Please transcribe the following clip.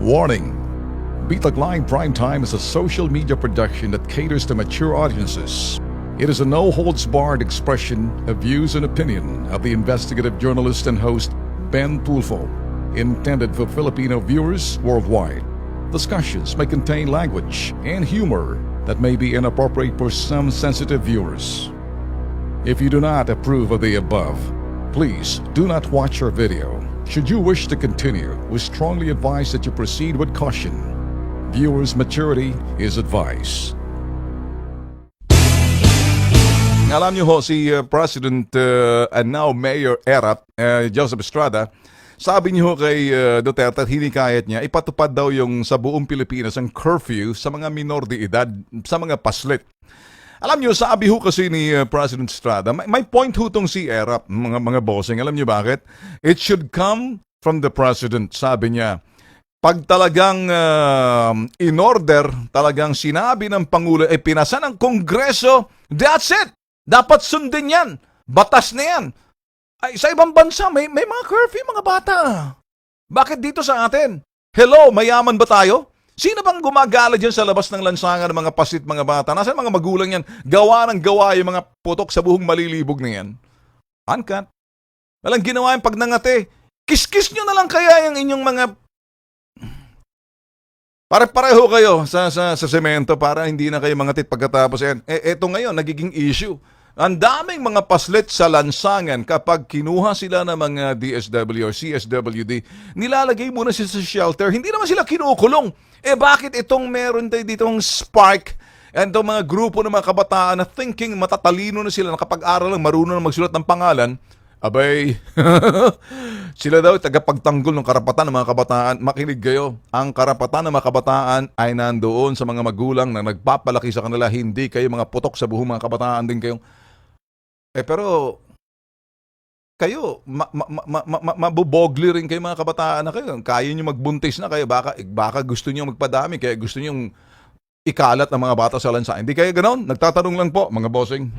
Warning: Bitag Line Primetime is a social media production that caters to mature audiences. It is a no-holds-barred expression of views and opinion of the investigative journalist and host Ben Tulfo, intended for Filipino viewers worldwide. Discussions may contain language and humor that may be inappropriate for some sensitive viewers. If you do not approve of the above, please do not watch our video. Should you wish to continue, we strongly advise that you proceed with caution. Viewers' maturity is advised. Alam niyo ho, si President and now Mayor Erap, Joseph Estrada, sabi niyo ho kay Duterte at hinikayat niya, ipatupad daw yung sa buong Pilipinas ang curfew sa mga minor de edad, sa mga paslit. Alam niyo, sabi ho kasi ni President Estrada, may point ho tong si Erap, mga bossing. Alam niyo bakit? It should come from the President, sabi niya. Pag talagang in-order, talagang sinabi ng Pangulo, pinasa ng Kongreso, that's it! Dapat sundin yan. Batas na yan. Ay, sa ibang bansa, may mga curfew, mga bata. Bakit dito sa atin? Hello, mayaman ba tayo? Sino bang gumagala dyan sa labas ng lansangan ng mga pasit, mga bata? Nasaan mga magulang yan? Gawa ng gawa yung mga putok sa buhong malilibog na yan. Uncut. Walang ginawa yung pag nangate. Kiss-kiss nyo na lang kaya yung inyong mga... Pare-pareho kayo sa semento para hindi na kayo mangatit pagkatapos yan. Eto ngayon, nagiging issue. Ang daming mga paslit sa lansangan kapag kinuha sila ng mga DSW or CSWD, nilalagay muna sila sa shelter. Hindi naman sila kinukulong. Bakit itong meron tayo ditong spark and itong mga grupo ng mga kabataan na thinking matatalino na sila, nakapag-aral lang, marunong na magsulat ng pangalan, abay, sila daw tagapagtanggol ng karapatan ng mga kabataan. Makinig kayo, ang karapatan ng mga kabataan ay nandoon sa mga magulang na nagpapalaki sa kanila, hindi kayo mga putok sa buhong mga kabataan din kayong. Pero, kayo, mabubogli rin kayo mga kabataan na kayo. Kaya nyo magbuntis na kayo, baka gusto nyo magpadami, kaya gusto nyo ikalat ng mga bata sa lansa. Hindi kayo ganon? Nagtatanong lang po, mga bossing.